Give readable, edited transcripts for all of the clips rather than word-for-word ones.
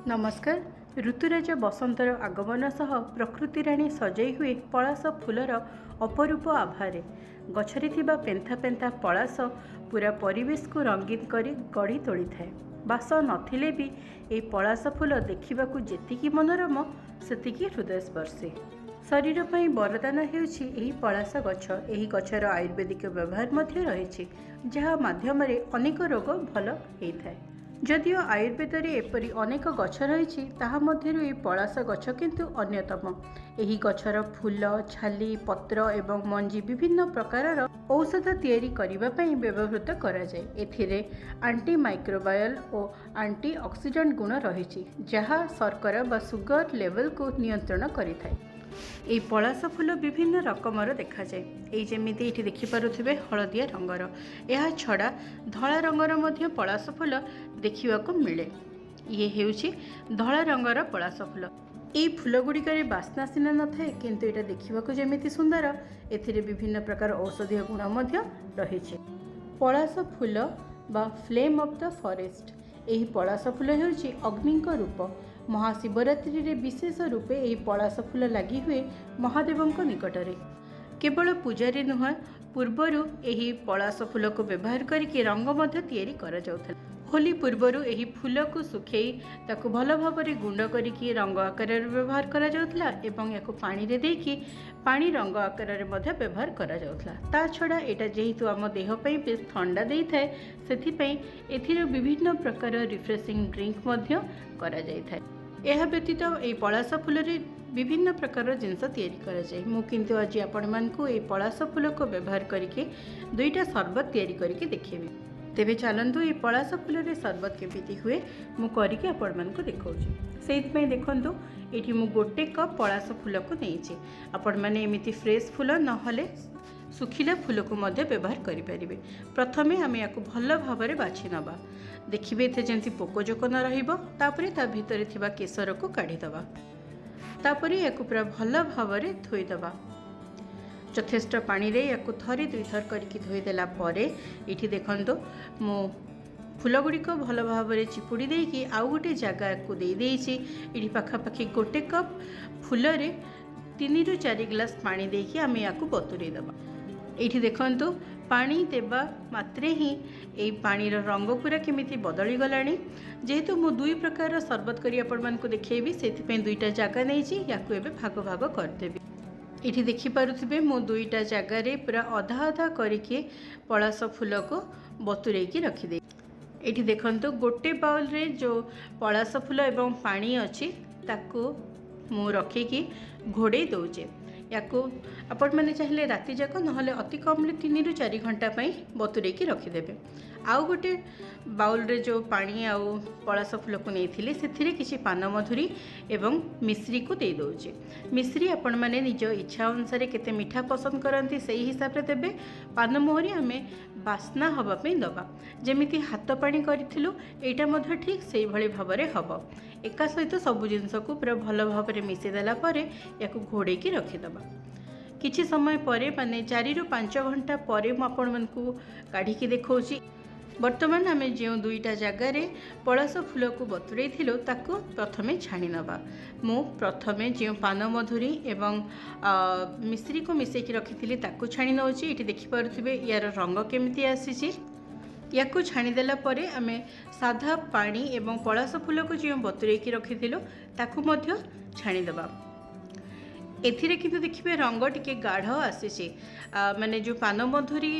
नमस्कार। ऋतुराज बसंतर आगमन सह प्रकृति राणी सजई हुए पलाश फूलर अपरूप आभारे गछरे थिबा पेंथा पेंथा पलाश पूरा परिवेश को रंगीन करी गढ़ी तोली थाए। बास नथिले भी ए पलाश फूल देखिबाकू जेतिकी मनोरम सेतिकी हृदयस्पर्शी। शरीर पई वरदान हेउछि एही पलाश गछ। एही गछर आयुर्वेदिक व्यवहार मध्य रहिछि, जहा माध्यमरे अनेक रोग भल हेइथाए। जदिओ आयुर्वेद रे एपरी अनेक गछ रही ताहा मध्यरु ए पलाश गछ किंतु अन्यतम। एही गछर फूल, छाली, पत्र एवं मंजी विभिन्न प्रकारर औषध तैयारी करिबा पई व्यवहृत करा जाय। एथिरे एंटी माइक्रोबायल और एंटी ऑक्सीडेंट गुण रही, जहा शर्करा बा सुगर लेवल को नियंत्रण करिथाय। এই पलाश फूल विभिन्न रकमर देखा जाए। ये जमीती ये देखिपे हलदिया रंगर, यह छड़ा धला रंगर मध्य पलाश फूल देखा मिले। ये हेउछि धला रंगर पलाश फूल। ये फूल गुड़िकर बास्ना सीना न थाए, किंतु एटा देखिबाकू जेमिति सुंदर, एथिरे विभिन्न प्रकार औषधीय गुण मध्य रहिछि। पलाश फूल बा फ्लेम ऑफ द फॉरेस्ट, यही पलाश फूल हेउछि अग्निक रूप। महाशिवरात्रि रे विशेष रूपे यही पलाश फूल लगी हुए महादेवंक निकटरे। केवल पूजारे नुह, पूर्वरु यही पलाश फूल को व्यवहार करके रंग मध्य तैयारी करा जाउथला। होली पूर्वरु यही फूल को सुखेई ताकु भल भाबरे गुंड करिकी रंग आकार व्यवहार करा जाउथला एवं याको पानी रे देकी पानी रंग आकार रे मध्य व्यवहार करा जाउथला। ता छडा एटा जेहितु आम देह पई बेस ठंडा देई थाए, सेथि पई एथिरे विभिन्न प्रकार रिफ्रेशिंग ड्रिंक मध्य करा जाई थाए। यह व्यतीत ये पलाश फूल रे विभिन्न प्रकार जिनस तैयारी करा जाए। मु किंतु आज आपण मानकु ए पलाश फूल को व्यवहार करके दुईटा शरबत तैयारी करके देखेबी। तेबे चलंतु ये पलाश फूल रे शरबत केमिति हुए मु करके आपण मानकु देखौछि। सेइत पई देखंतु एठी मु गोटे कप पलाश फूल को नेइछि। आपण माने एमिति फ्रेश फूल न हले सुखिला फूल को मध्य व्यवहार करि परिबे। प्रथमे आमे याकु भल भाबरे बाछि नबा। देखिबे एथे जेंति पोकोजोक न रहिबो, तापरे ता भितरे थिबा केसर को काढी दबा। तापरे याकु पूरा भल भाबरे धोई दबा। यथेष्ट पानी रे याकु थरी दुई थर करके धोई देला परे एठी देखंतो मो फूल गुड़िक भल भाबरे चिपुड़ी देकी आउ गोटे जगह को दे देइछि। एठी पाखापाखि गोटे कप फूल रे 3 ରୁ 4 ग्लास पानी देकी आमे याकु बतुरे दबा। एठी देखंतु पानी देबा मात्रे ही ए पानीर रंग पूरा केमिति बदली गलानी। जेहेतु मु दुई प्रकार शरबत करी आपण मानकु देखैबी, सेति पे दुईटा जागा नेछि, याकु एबे भाग भाग कर देबी। एठी देखि पारुथिबे मु दुईटा जागा रे पूरा आधा आधा करके पलाश फूल को बतुरे की रखि दे। एठी देखंतु गोटे बाउल रे जो पलाश फूल एवं पानी अछि ताकू मु रखिकी घोड़े दौचे। याकू आपण मैंने चाहिए राति जाक नहले अति कम 3 ରୁ 4 घंटा बतुरे की रखिदेवे। आउ गोटे बाउल रे जो पानी आउ पलाश फूल को नहीं से किसी पान मधुरी एवं मिश्री को दे दौचे। मिश्री आपण मैंने निज इच्छा अनुसार केते मीठा पसंद करती से हिसाब से देवे। पान मोहरी आम बास्ना हवापी दबा। जमीती हाथ पानी करूँ यहाँ ठीक से भाव में हम एका सहित सबू जिनस को पूरा भल भाव में मिसेदेला या घोड़े की रखिदबा। किछि समय परे माने 4 ରୁ 5 घंटा परे मु आपण मानकु काढ़ी की देखौछि। वर्तमान आम जो दुईटा जगार पलाश फूल को बतुरे थिलो ताकू प्रथमे छाणी नबा। मु प्रथमे जो पान मधुरी एवं मिश्री को मिसेकी रखी ताकू छाणी नौछि। एठी देखि पारुथिबे यार रंग केमिति आसीछि। याकू छाणीदेला परे आमे साधा पानी एवं पलाश फूल को जो बतुरे की रखी ताकू मध्य छाणीदेबा। एथिरे किंतु देखिए रंग टिके गाढ़ आसी। माने जो पान मधुरी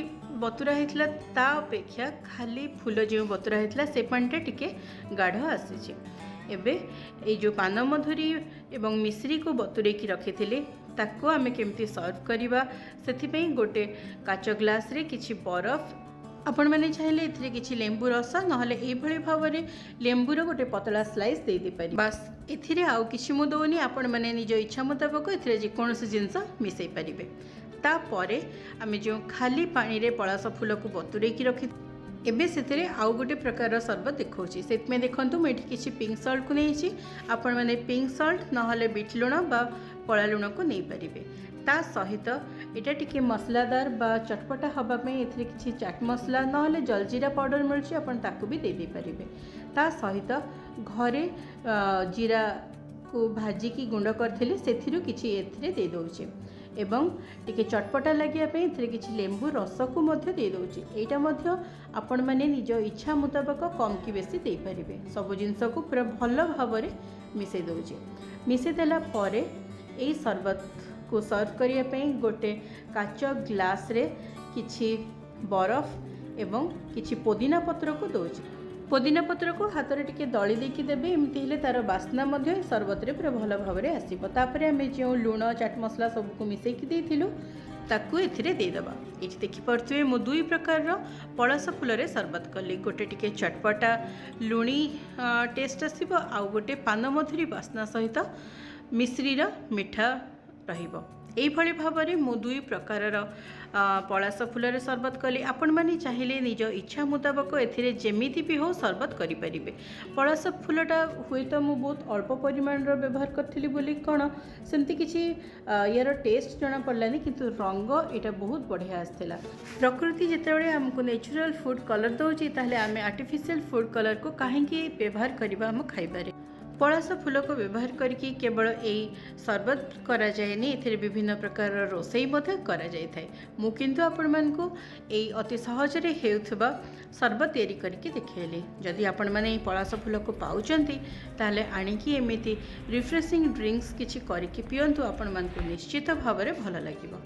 बतुरा होता ता अपेक्षा खाली फूल जो बतुरा होता से पानीटा टिके गाढ़ आसी। एबे ए जो पान मधुरी एवं मिश्री को बतुरे की रखी ताकू आमे केमती सर्व करिबा, सेथिपई गोटे काच ग्लास रे किछि बरफ आपण मैंने चाहिए एथिरे किछि लेंबू रस नहले एई भली भाव में लेंबूर गोटे पतला स्लाइस दे दे पारि। बस एथिरे आउ किछि मु दउनी, आपण मैंने निज इच्छा मुताबिक एथिरे जे कोनोसी जिंस मिसई पारिबे। तापरे आमे जो खाली पानी रे पलाश फूल को बतुरे की रखी एबे सेतिरे आउ गोटे प्रकार शरबत देखौछि। सेतमे देखंतु मैं एठी किछि पिंक सॉल्ट को नेछि। आपण मैंने पिंक सॉल्ट नहले बीट लुण बा कला लुण को नहीं पारिबे। ता सहित एटा टिके मसलादार बा चटपटा हवा में एथिरे किछि चाट मसला नहले जलजीरा पाउडर मिलछि, आपण ताकू भी दे दे पारिबे। ता सहित घरे जीरा को भाजिकी गुंड करी से किसी एथिरे दे दौचे एवं टिके चटपटा लगे किसी लेंबू रस को दे दौचे। यहाँ आपण मैंने निज इच्छा मुताबक कम कि बेसी दे पारे। सब जिनस को पूरा भल भाव मिसई दौचे। मिसई देला परे यही शरबत को सर्व करने गोटे काच ग्लास रे किछि बरफ एवं किछि पुदीना पत्र को दौचे। पुदीना पत्र को हाथ में टिके दली देकी देबे। एमती हेले तार बास्ना मध्य शरबत रे पूरा भल भाव में आसब। तापर आम जो लुण चाट मसला सबको मिसेकी देथिलु ताकू एथिरे देदेबा। ये देखिपे मु दुई प्रकार पळस फूल रे शरबत कली। गोटे टिके चटपटा लुणी टेस्ट आसब आउ गोटे पान मधुरी बास्ना सहित मिश्रीर मीठा रहिबो। एभली भाव में मु दुई प्रकार पळस फूल रे शरबत कली। आपण माने चाहिए निज इच्छा मुताबक एथिरे जेमिति भी हो शरबत करि परिबे। पळस फूलटा हुए तो मु बहुत अल्प परिमाण रो व्यवहार करथिली बोली कोन सेमती किछि यार टेस्ट जना पड़लानी, किंतु रंग एटा बहुत बढ़िया आसथिला। प्रकृति जेतेबेले हमको नेचुरल फूड कलर दउची ताहले आमे आर्टिफिशियल फूड कलर को काहेकि व्यवहार करबा हम खाइबारे। पळस फूल को व्यवहार करके केवल यही शरबत करा जाएनी, एथिरे विभिन्न प्रकार रोसई मध्य करा जाय थाए। मु किंतु आपण मानकु एई अति सहज रे हेउथबा शरबत तैयारी करके देखैली। जदि आपण माने पळस फूल को पाउचंती ताहले आनिकी एमिति रिफ्रेशिंग ड्रिंक्स किछि करके पियंतु आपण मानकु निश्चित भाव रे भल लागिबो।